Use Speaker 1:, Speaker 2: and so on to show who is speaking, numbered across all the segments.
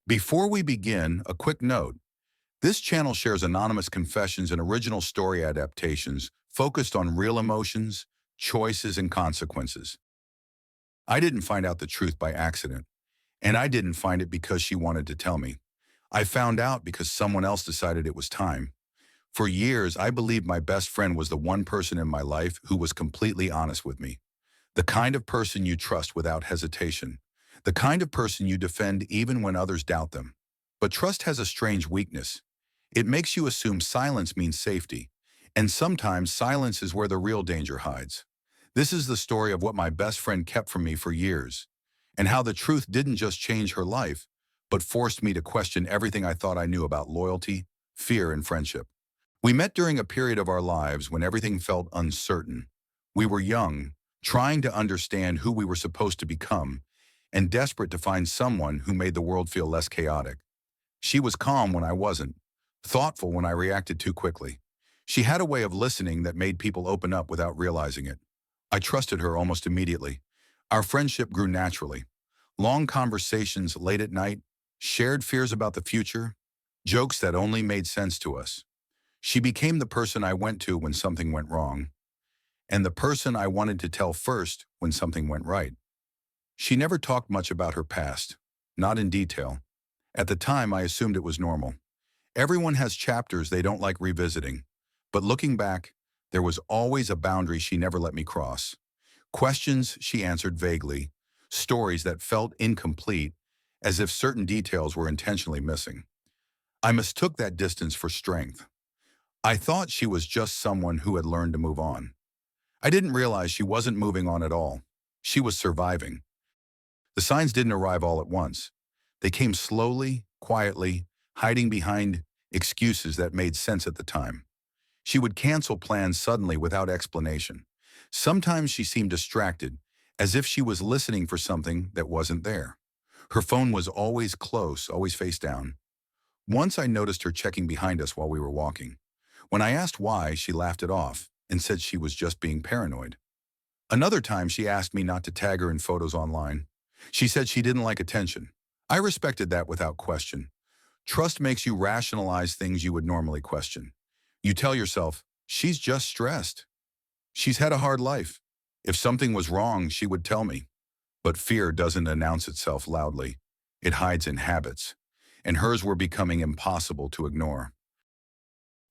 Speaker 1: Before we begin, a quick note. This channel shares anonymous confessions and original story adaptations focused on real emotions, choices, and consequences. I didn't find out the truth by accident, and I didn't find it because she wanted to tell me. I found out because someone else decided it was time. For years, I believed my best friend was the one person in my life who was completely honest with me. The kind of person you trust without hesitation. The kind of person you defend even when others doubt them. But trust has a strange weakness. It makes you assume silence means safety. And sometimes silence is where the real danger hides. This is the story of what my best friend kept from me for years, and how the truth didn't just change her life, but forced me to question everything I thought I knew about loyalty, fear, and friendship. We met during a period of our lives when everything felt uncertain. We were young, trying to understand who we were supposed to become, and desperate to find someone who made the world feel less chaotic. She was calm when I wasn't, thoughtful when I reacted too quickly. She had a way of listening that made people open up without realizing it. I trusted her almost immediately. Our friendship grew naturally. Long conversations late at night, shared fears about the future, jokes that only made sense to us. She became the person I went to when something went wrong, and the person I wanted to tell first when something went right. She never talked much about her past, not in detail. At the time, I assumed it was normal. Everyone has chapters they don't like revisiting, but looking back, there was always a boundary she never let me cross. Questions she answered vaguely, stories that felt incomplete, as if certain details were intentionally missing. I mistook that distance for strength. I thought she was just someone who had learned to move on. I didn't realize she wasn't moving on at all. She was surviving. The signs didn't arrive all at once. They came slowly, quietly, hiding behind excuses that made sense at the time. She would cancel plans suddenly without explanation. Sometimes she seemed distracted, as if she was listening for something that wasn't there. Her phone was always close, always face down. Once I noticed her checking behind us while we were walking. When I asked why, she laughed it off and said she was just being paranoid. Another time, she asked me not to tag her in photos online. She said she didn't like attention. I respected that without question. Trust makes you rationalize things you would normally question. You tell yourself, she's just stressed. She's had a hard life. If something was wrong, she would tell me. But fear doesn't announce itself loudly. It hides in habits, and hers were becoming impossible to ignore.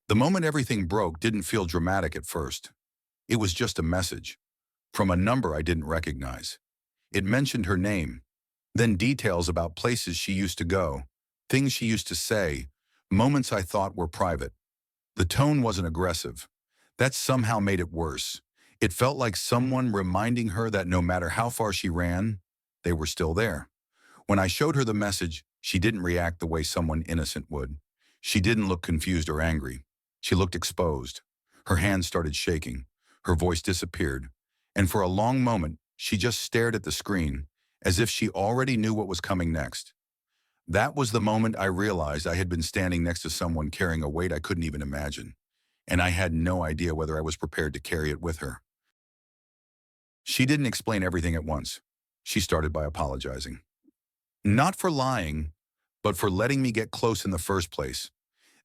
Speaker 1: The moment everything broke didn't feel dramatic at first. It was just a message from a number I didn't recognize. It mentioned her name, then details about places she used to go, things she used to say, moments I thought were private. The tone wasn't aggressive. That somehow made it worse. It felt like someone reminding her that no matter how far she ran, they were still there. When I showed her the message, she didn't react the way someone innocent would. She didn't look confused or angry. She looked exposed. Her hands started shaking. Her voice disappeared. And for a long moment, she just stared at the screen, as if she already knew what was coming next. That was the moment I realized I had been standing next to someone carrying a weight I couldn't even imagine, and I had no idea whether I was prepared to carry it with her. She didn't explain everything at once. She started by apologizing. Not for lying, but for letting me get close in the first place.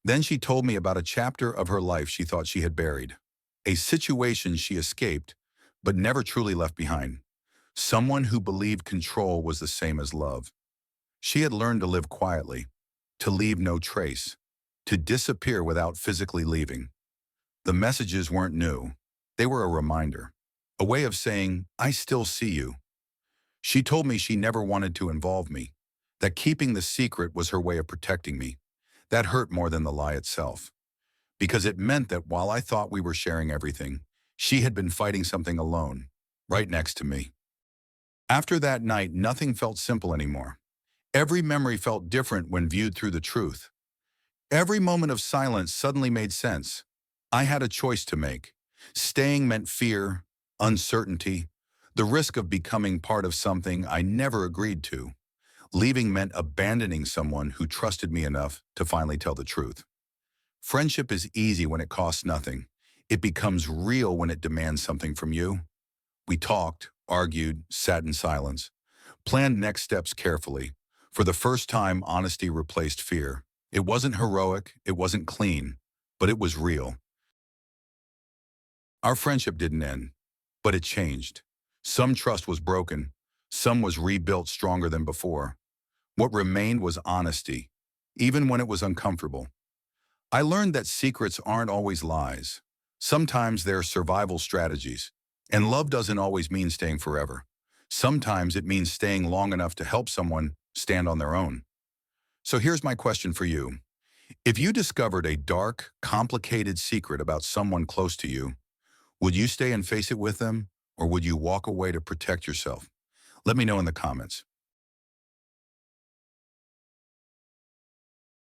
Speaker 1: Then she told me about a chapter of her life she thought she had buried, a situation she escaped, but never truly left behind. Someone who believed control was the same as love. She had learned to live quietly, to leave no trace, to disappear without physically leaving. The messages weren't new. They were a reminder, a way of saying, I still see you. She told me she never wanted to involve me, that keeping the secret was her way of protecting me. That hurt more than the lie itself, because it meant that while I thought we were sharing everything, she had been fighting something alone, right next to me. After that night, nothing felt simple anymore. Every memory felt different when viewed through the truth. Every moment of silence suddenly made sense. I had a choice to make. Staying meant fear, uncertainty, the risk of becoming part of something I never agreed to. Leaving meant abandoning someone who trusted me enough to finally tell the truth. Friendship is easy when it costs nothing. It becomes real when it demands something from you. We talked, argued, sat in silence, planned next steps carefully, For the first time, honesty replaced fear. It wasn't heroic, it wasn't clean, but it was real. Our friendship didn't end, but it changed. Some trust was broken, some was rebuilt stronger than before. What remained was honesty, even when it was uncomfortable. I learned that secrets aren't always lies. Sometimes they're survival strategies. And love doesn't always mean staying forever. Sometimes it means staying long enough to help someone stand on their own. So here's my question for you. If you discovered a dark, complicated secret about someone close to you, would you stay and face it with them, or would you walk away to protect yourself? Let me know in the comments.